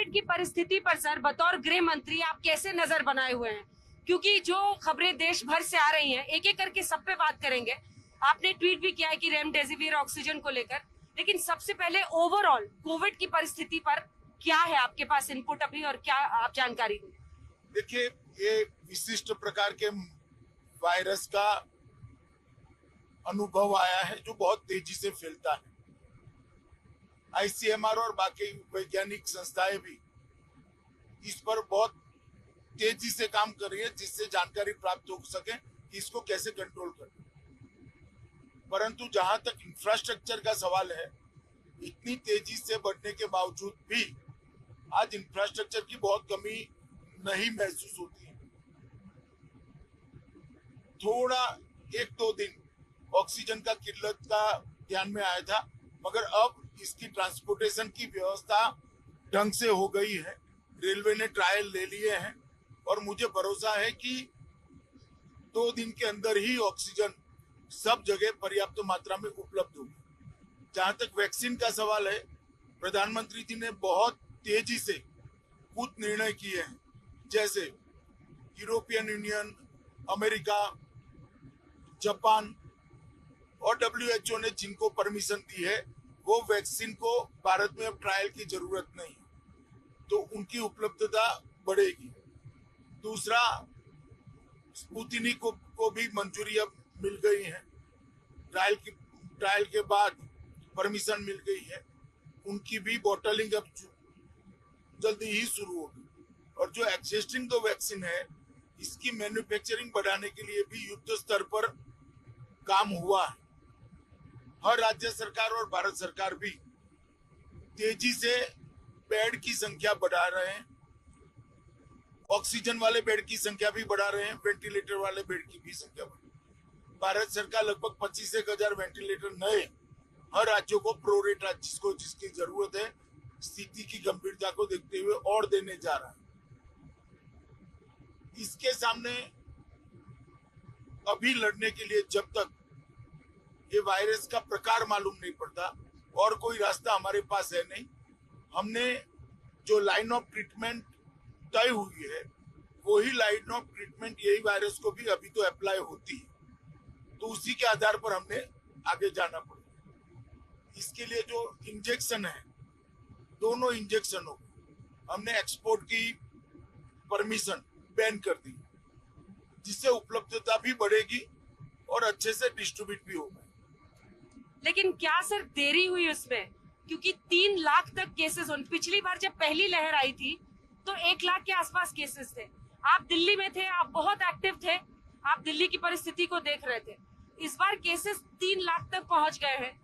Covid की परिस्थिति पर सर बतौर गृह मंत्री आप कैसे नजर बनाए हुए हैं? क्योंकि जो खबरें देश भर से आ रही हैं, एक एक करके सब पे बात करेंगे। आपने ट्वीट भी किया है कि रेमडेसिविर ऑक्सीजन को लेकर, लेकिन सबसे पहले ओवरऑल कोविड की परिस्थिति पर क्या है आपके पास इनपुट अभी और क्या आप जानकारी दें? देखिए, ये विशिष्ट प्रकार के वायरस का अनुभव आया है जो बहुत तेजी से फैलता है। आईसीएमआर और बाकी वैज्ञानिक संस्थाएं भी इस पर बहुत तेजी से काम कर रही है, जिससे जानकारी प्राप्त हो सके कि इसको कैसे कंट्रोल करें। परंतु जहां तक इंफ्रास्ट्रक्चर का सवाल है, इतनी तेजी से बढ़ने के बावजूद भी आज इंफ्रास्ट्रक्चर की बहुत कमी नहीं महसूस होती है। थोड़ा 1-2 दिन ऑक्सीजन का किल्लत का ध्यान में आया था, मगर अब इसकी ट्रांसपोर्टेशन की व्यवस्था ढंग से हो गई है। रेलवे ने ट्रायल ले लिए हैं और मुझे भरोसा है कि 2 दिन के अंदर ही ऑक्सीजन सब जगह पर्याप्त मात्रा में उपलब्ध होगी। जहां तक वैक्सीन का सवाल है, प्रधानमंत्री जी ने बहुत तेजी से कुछ निर्णय किए हैं, जैसे यूरोपियन यूनियन, अमेरिका, जापान और WHO ने जिनको परमिशन दी है, वो वैक्सीन को भारत में अब ट्रायल की जरूरत नहीं, तो उनकी उपलब्धता बढ़ेगी। दूसरा, स्पुतनिक को भी मंजूरी अब मिल गई है, ट्रायल के बाद परमिशन मिल गई है, उनकी भी बॉटलिंग अब जल्दी ही शुरू होगी। और जो एग्जिस्टिंग दो वैक्सीन है, इसकी मैन्युफैक्चरिंग बढ़ाने के लिए भी युद्ध स्तर पर काम हुआ है। हर राज्य सरकार और भारत सरकार भी तेजी से बेड की संख्या बढ़ा रहे हैं, ऑक्सीजन वाले बेड की संख्या भी बढ़ा रहे हैं, वेंटिलेटर वाले बेड की भी संख्या बढ़ा रहे हैं। भारत सरकार लगभग 25,000 वेंटिलेटर नए हर राज्यों को प्रोरेटा, जिसको जिसकी जरूरत है, स्थिति की गंभीरता को देखते हुए और देने जा रहा है। इसके सामने अभी लड़ने के लिए जब तक ये वायरस का प्रकार मालूम नहीं पड़ता, और कोई रास्ता हमारे पास है नहीं। हमने जो लाइन ऑफ ट्रीटमेंट तय हुई है, वही लाइन ऑफ ट्रीटमेंट यही वायरस को भी अभी तो अप्लाई होती है, तो उसी के आधार पर हमने आगे जाना पड़ेगा। इसके लिए जो इंजेक्शन है, दोनों इंजेक्शनों हमने एक्सपोर्ट की परमिशन बैन कर दी, जिससे उपलब्धता भी बढ़ेगी और अच्छे से डिस्ट्रीब्यूट भी होगा। लेकिन क्या सर देरी हुई उसमें? क्योंकि 3 लाख तक केसेस, पिछली बार जब पहली लहर आई थी तो 1 लाख के आसपास केसेस थे। आप दिल्ली में थे, आप बहुत एक्टिव थे, आप दिल्ली की परिस्थिति को देख रहे थे। इस बार केसेस 3 लाख तक पहुंच गए हैं।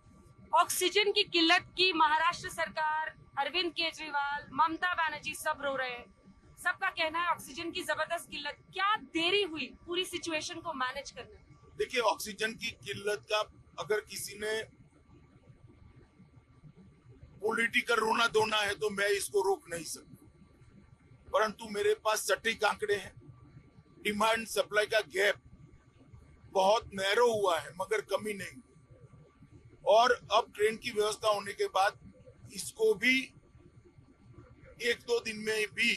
ऑक्सीजन की किल्लत की महाराष्ट्र सरकार, अरविंद केजरीवाल, ममता बनर्जी सब रो रहे हैं। सबका कहना है ऑक्सीजन की जबरदस्त किल्लत। क्या देरी हुई पूरी सिचुएशन को मैनेज करने में? देखिए, ऑक्सीजन की किल्लत का अगर किसी ने पॉलिटिकल रोना धोना है तो मैं इसको रोक नहीं सकता, परंतु मेरे पास सटीक आंकड़े हैं। डिमांड सप्लाई का गैप बहुत नैरो हुआ है, मगर कमी नहीं। और अब ट्रेन की व्यवस्था होने के बाद इसको भी 1-2 दिन में भी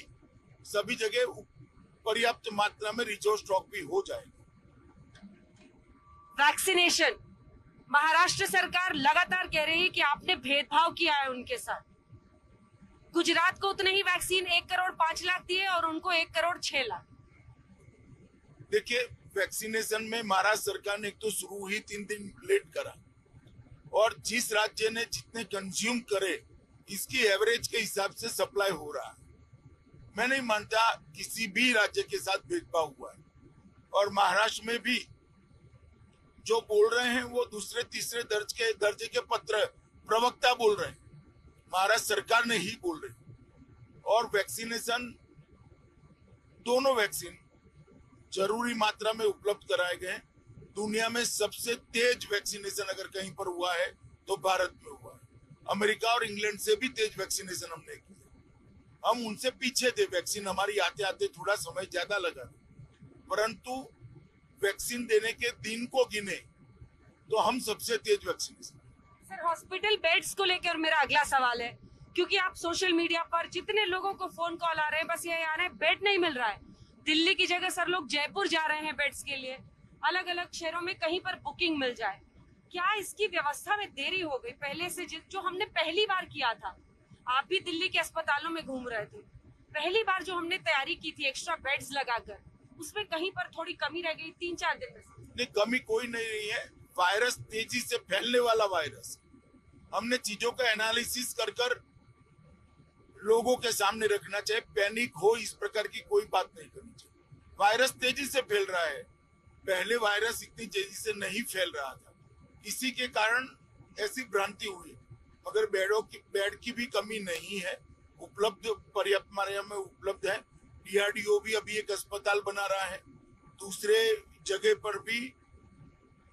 सभी जगह पर्याप्त मात्रा में रिजर्व स्टॉक भी हो जाएगा। वैक्सीनेशन, महाराष्ट्र सरकार लगातार कह रही है कि आपने भेदभाव किया है उनके साथ। गुजरात को उतने ही वैक्सीन 1 करोड़ 5 लाख दिए और उनको 1 करोड़ 6 लाख। देखिए, वैक्सीनेशन में महाराष्ट्र सरकार ने एक तो शुरू ही 3 दिन लेट करा, और जिस राज्य ने जितने कंज्यूम करे, इसकी एवरेज के हिसाब से सप्लाई हो रहा है। मैं नहीं मानता किसी भी राज्य के साथ भेदभाव हुआ है। और महाराष्ट्र में भी जो बोल रहे हैं वो दूसरे तीसरे दर्जे के पत्र प्रवक्ता बोल रहे हैं, महाराष्ट्र सरकार ने ही बोल रही। और वैक्सीनेशन, दोनों वैक्सीन जरूरी मात्रा में उपलब्ध कराए गए। दुनिया में सबसे तेज वैक्सीनेशन अगर कहीं पर हुआ है तो भारत में हुआ है। अमेरिका और इंग्लैंड से भी तेज वैक्सीनेशन हमने की। हम उनसे पीछे थे, वैक्सीन हमारी आते आते थोड़ा समय ज्यादा लगा, परंतु वैक्सीन देने के दिन को गिने तो हम सबसे तेज वैक्सीनेशन। सर, हॉस्पिटल बेड्स को लेकर मेरा अगला सवाल है क्योंकि आप सोशल मीडिया पर जितने लोगों को फोन कॉल आ रहे हैं, बस ये आ रहे हैं बेड नहीं मिल रहा है। दिल्ली की जगह सर लोग जयपुर जा रहे हैं बेड्स के लिए, अलग अलग शहरों में कहीं पर बुकिंग मिल जाए। क्या इसकी व्यवस्था में देरी हो गई पहले से, जो हमने पहली बार किया था? आप भी दिल्ली के अस्पतालों में घूम रहे थे, पहली बार जो हमने तैयारी की थी एक्स्ट्रा बेड्स लगाकर, उसमें कहीं पर थोड़ी कमी रह गई 3-4 दिन में। नहीं, कमी कोई नहीं रही है। वायरस तेजी से फैलने वाला वायरस, हमने चीजों का एनालिसिस कर कर लोगों के सामने रखना चाहिए। पैनिक हो इस प्रकार की कोई बात नहीं करनी चाहिए। वायरस तेजी से फैल रहा है, पहले वायरस इतनी तेजी से नहीं फैल रहा था, इसी के कारण ऐसी भ्रांति हुई। मगर बेड की भी कमी नहीं है, उपलब्ध पर्याप्त मात्रा में उपलब्ध है। डीआरडीओ भी अभी एक अस्पताल बना रहा है, दूसरे जगह पर भी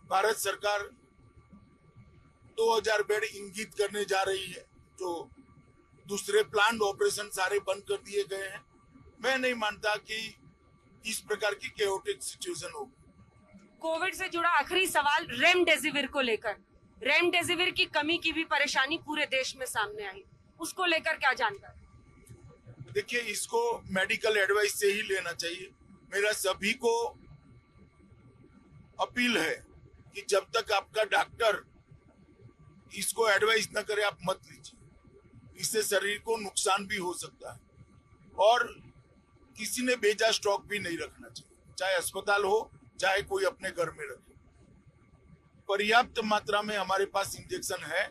भारत सरकार 2000 बेड इंगित करने जा रही है। जो दूसरे प्लान ऑपरेशन सारे बंद कर दिए गए हैं। मैं नहीं मानता कि इस प्रकार की केओटिक सिचुएशन होगी। कोविड से जुड़ा आखिरी सवाल रेमडेसिविर को लेकर, रेमडेसिविर की कमी की भी परेशानी पूरे देश में सामने आई, उसको लेकर क्या जानकारी? देखिए, इसको मेडिकल एडवाइस से ही लेना चाहिए। मेरा सभी को अपील है कि जब तक आपका डॉक्टर इसको एडवाइस न करे आप मत लीजिए। इससे शरीर को नुकसान भी हो सकता है, और किसी ने बेजा स्टॉक भी नहीं रखना चाहिए, चाहे अस्पताल हो चाहे कोई अपने घर में रखे। पर्याप्त मात्रा में हमारे पास इंजेक्शन है,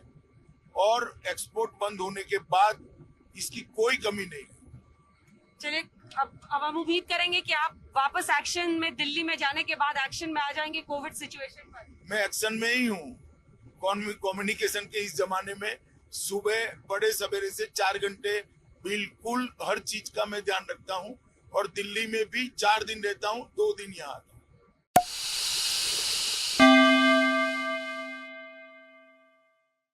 और एक्सपोर्ट बंद होने के बाद इसकी कोई कमी नहीं है। चलिए, अब हम उम्मीद करेंगे कि आप वापस एक्शन में, दिल्ली में जाने के बाद एक्शन में आ जाएंगे कोविड सिचुएशन पर। मैं एक्शन में ही हूँ। कम्युनिकेशन के इस जमाने में सुबह बड़े सवेरे से 4 घंटे बिल्कुल हर चीज का मैं ध्यान रखता हूँ, और दिल्ली में भी 4 दिन रहता हूँ, 2 दिन यहाँ आता हूँ।